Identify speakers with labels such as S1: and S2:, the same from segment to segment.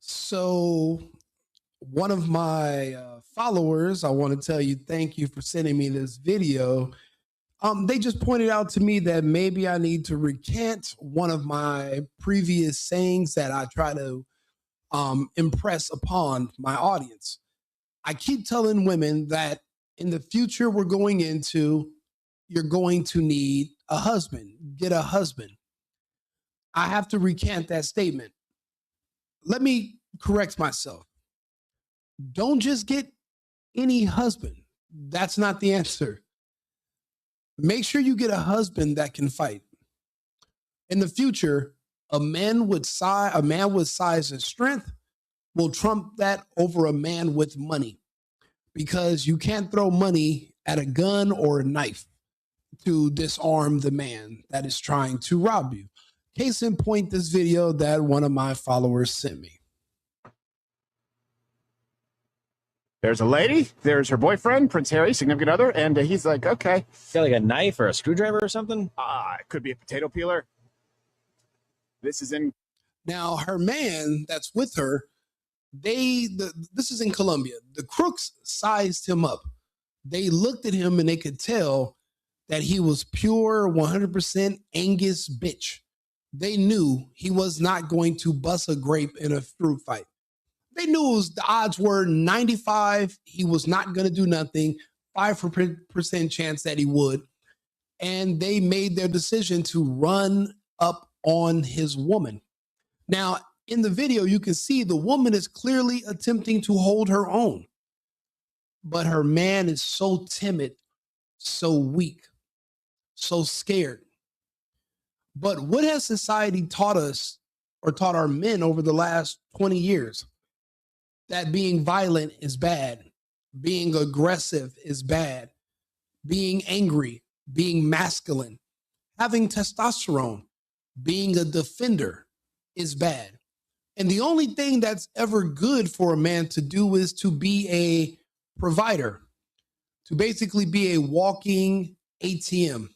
S1: So, one of my followers, I want to tell you thank you for sending me this video. They just pointed out to me that maybe I need to recant one of my previous sayings that I try to impress upon my audience. I keep telling women that in the future you're going to need a husband, get a husband. I have to recant that statement. Let me correct myself. Don't just get any husband. That's not the answer. Make sure you get a husband that can fight. In the future, a man with size and strength will trump that over a man with money, because you can't throw money at a gun or a knife to disarm the man that is trying to rob you. Case in point, this video that one of my followers sent me.
S2: There's a lady, there's her boyfriend, Prince Harry, significant other, and he's like, okay.
S3: Got like a knife or a screwdriver or something?
S2: It could be a potato peeler. This is in...
S1: Now, her man that's with her, this is in Colombia. The crooks sized him up. They looked at him and they could tell that he was pure 100% Angus bitch. They knew he was not going to bust a grape in a fruit fight. They knew the odds were 95. He was not going to do nothing. 5% chance that he would. And they made their decision to run up on his woman. Now, in the video, you can see the woman is clearly attempting to hold her own. But her man is so timid, so weak, so scared. But what has society taught us, or taught our men over the last 20 years? That being violent is bad. Being aggressive is bad. Being angry, being masculine, having testosterone, being a defender is bad. And the only thing that's ever good for a man to do is to be a provider, to basically be a walking ATM.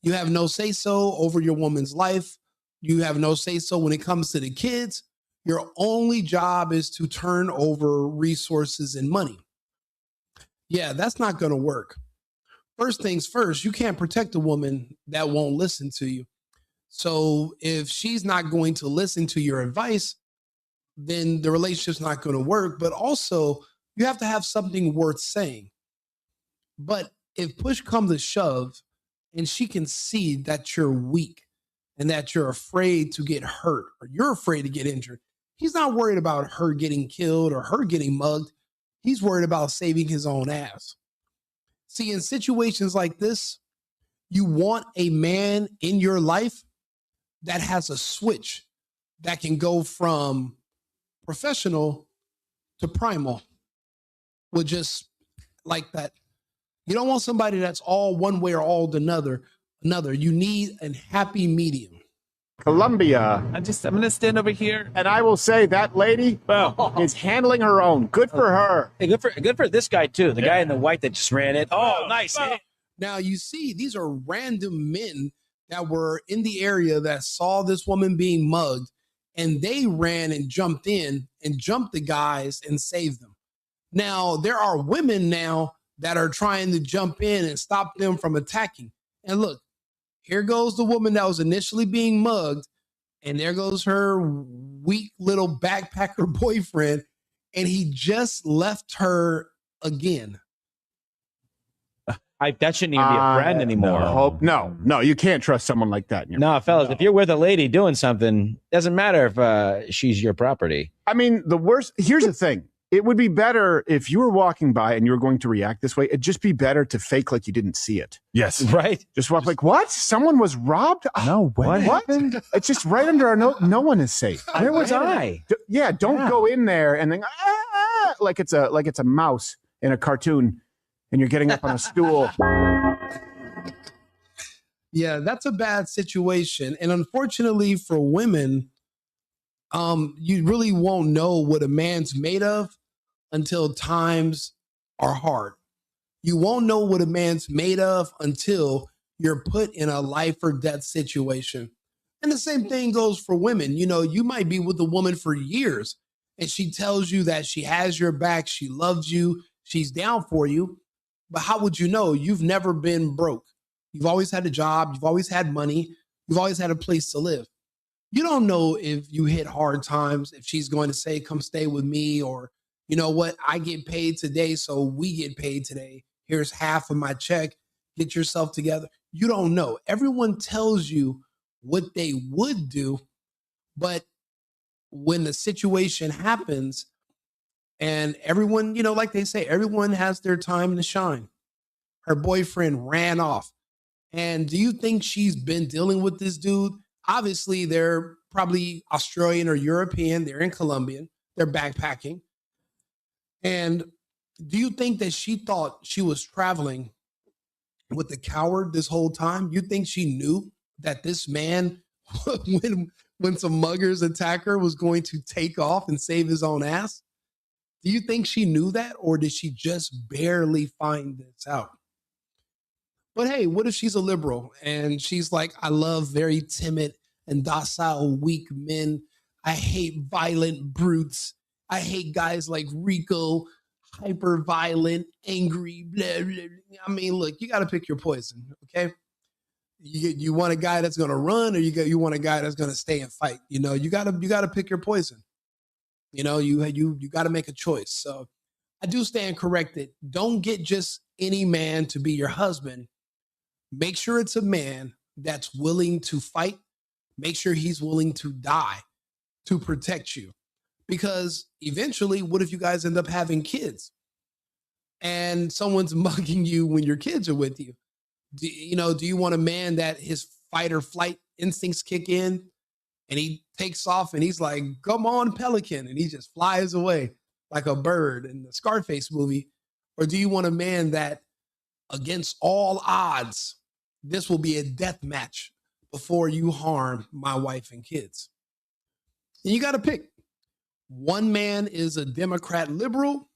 S1: You have no say-so over your woman's life. You have no say-so when it comes to the kids. Your only job is to turn over resources and money. Yeah, that's not going to work. First things first, you can't protect a woman that won't listen to you. So if she's not going to listen to your advice, then the relationship's not going to work. But also, you have to have something worth saying. But if push comes to shove, and she can see that you're weak and that you're afraid to get hurt, or you're afraid to get injured, he's not worried about her getting killed or her getting mugged. He's worried about saving his own ass. See, in situations like this, you want a man in your life that has a switch that can go from professional to primal with just like that. You don't want somebody that's all one way or all another. You need a happy medium.
S2: Colombia.
S3: I'm gonna stand over here.
S2: And I will say that lady is handling her own. Good for her.
S3: Hey, good for this guy too. The guy in the white that just ran it. Oh, nice.
S1: Now you see, these are random men that were in the area that saw this woman being mugged, and they ran and jumped in and jumped the guys and saved them. Now there are women now that are trying to jump in and stop them from attacking. And look, here goes the woman that was initially being mugged, and there goes her weak little backpacker boyfriend, and he just left her again.
S3: That shouldn't even be a friend anymore.
S2: No, you can't trust someone like that.
S3: No, fellas, if you're with a lady doing something, doesn't matter if she's your property.
S2: I mean, here's the thing. It would be better if you were walking by and you were going to react this way. It'd just be better to fake like you didn't see it.
S3: Yes. Right.
S2: Just walk like, what? Someone was robbed?
S3: No, what happened?
S2: It's just right under our nose. No one is safe.
S3: Where was I?
S2: Don't go in there and then like it's a mouse in a cartoon and you're getting up on a stool.
S1: Yeah, that's a bad situation. And unfortunately for women, you really won't know what a man's made of until times are hard. You won't know what a man's made of until you're put in a life or death situation. And the same thing goes for women. You know, you might be with a woman for years and she tells you that she has your back, she loves you, she's down for you. But how would you know? You've never been broke. You've always had a job, you've always had money, you've always had a place to live. You don't know if you hit hard times, if she's going to say, come stay with me, or, you know what, I get paid today, so we get paid today. Here's half of my check. Get yourself together. You don't know. Everyone tells you what they would do, but when the situation happens and everyone, like they say, everyone has their time to shine. Her boyfriend ran off. And do you think she's been dealing with this dude? Obviously, they're probably Australian or European. They're in Colombian. They're backpacking. And do you think that she thought she was traveling with a coward this whole time? You think she knew that this man, when some muggers attack her, was going to take off and save his own ass? Do you think she knew that, or did she just barely find this out? But hey, what if she's a liberal and she's like, I love very timid and docile, weak men. I hate violent brutes. I hate guys like Rico, hyper violent, angry, blah, blah, blah. I mean, look, you got to pick your poison, okay? You want a guy that's going to run, or you want a guy that's going to stay and fight. You got to pick your poison. You got to make a choice. So I do stand corrected. Don't get just any man to be your husband. Make sure it's a man that's willing to fight. Make sure he's willing to die to protect you. Because eventually, what if you guys end up having kids and someone's mugging you when your kids are with you? Do you want a man that his fight or flight instincts kick in and he takes off and he's like, come on, pelican, and he just flies away like a bird in the Scarface movie? Or do you want a man that, against all odds, this will be a death match before you harm my wife and kids? And you got to pick. One man is a Democrat liberal,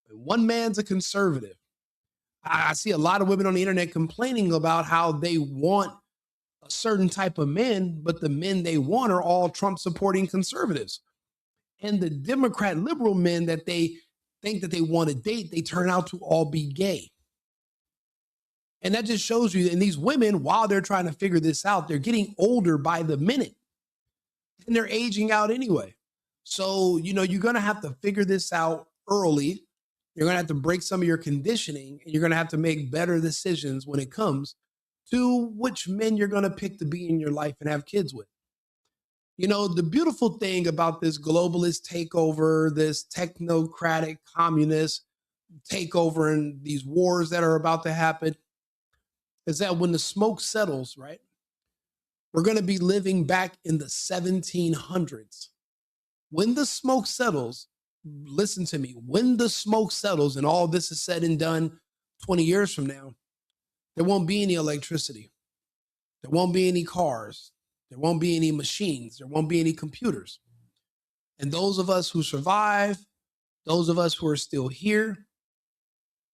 S1: and one man's a conservative. I see a lot of women on the internet complaining about how they want a certain type of men, but the men they want are all Trump supporting conservatives. And the Democrat liberal men that they think that they want to date, they turn out to all be gay. And that just shows you, and these women, while they're trying to figure this out, they're getting older by the minute and they're aging out anyway. So, you're going to have to figure this out early. You're going to have to break some of your conditioning, and you're going to have to make better decisions when it comes to which men you're going to pick to be in your life and have kids with. The beautiful thing about this globalist takeover, this technocratic communist takeover, and these wars that are about to happen is that when the smoke settles, right, we're going to be living back in the 1700s. When the smoke settles, listen to me, when the smoke settles and all this is said and done 20 years from now, there won't be any electricity. There won't be any cars. There won't be any machines. There won't be any computers. And those of us who survive, those of us who are still here,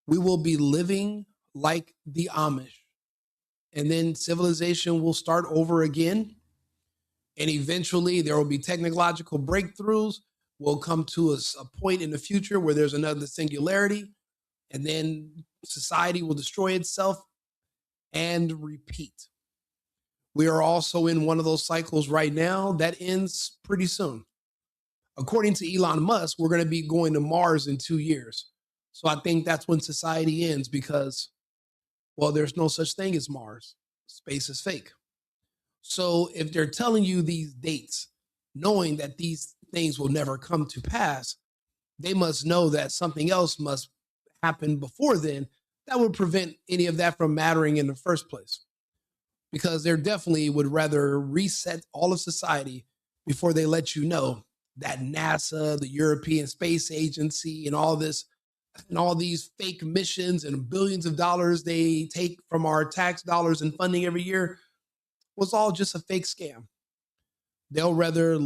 S1: we will be living like the Amish. And then civilization will start over again. And eventually there will be technological breakthroughs. We'll come to a point in the future where there's another singularity. And then society will destroy itself and repeat. We are also in one of those cycles right now that ends pretty soon. According to Elon Musk, we're going to be going to Mars in 2 years. So I think that's when society ends because, well, there's no such thing as Mars. Space is fake. So if they're telling you these dates, knowing that these things will never come to pass, they must know that something else must happen before then that would prevent any of that from mattering in the first place. Because they definitely would rather reset all of society before they let you know that NASA, the European Space Agency, and all this, and all these fake missions and billions of dollars they take from our tax dollars and funding every year was all just a fake scam. They'll rather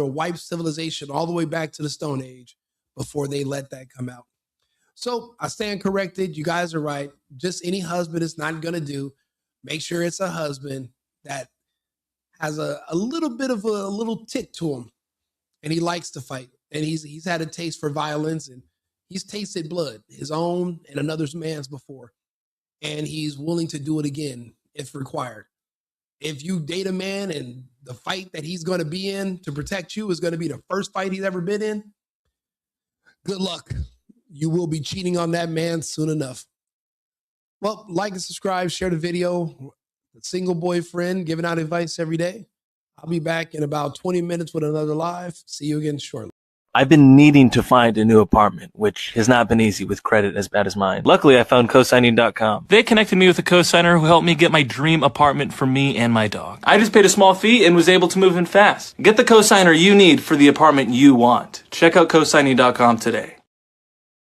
S1: wipe civilization all the way back to the Stone Age before they let that come out. So I stand corrected. You guys are right. Just any husband is not going to do. Make sure it's a husband that has a little bit of a little tick to him, and he likes to fight. and he's had a taste for violence, and he's tasted blood, his own and another man's before, and he's willing to do it again if required. If you date a man and the fight that he's going to be in to protect you is going to be the first fight he's ever been in, good luck. You will be cheating on that man soon enough. Well, like and subscribe, share the video. The single boyfriend giving out advice every day. I'll be back in about 20 minutes with another live. See you again shortly.
S4: I've been needing to find a new apartment, which has not been easy with credit as bad as mine. Luckily, I found cosigning.com. They connected me with a cosigner who helped me get my dream apartment for me and my dog. I just paid a small fee and was able to move in fast. Get the cosigner you need for the apartment you want. Check out cosigning.com today.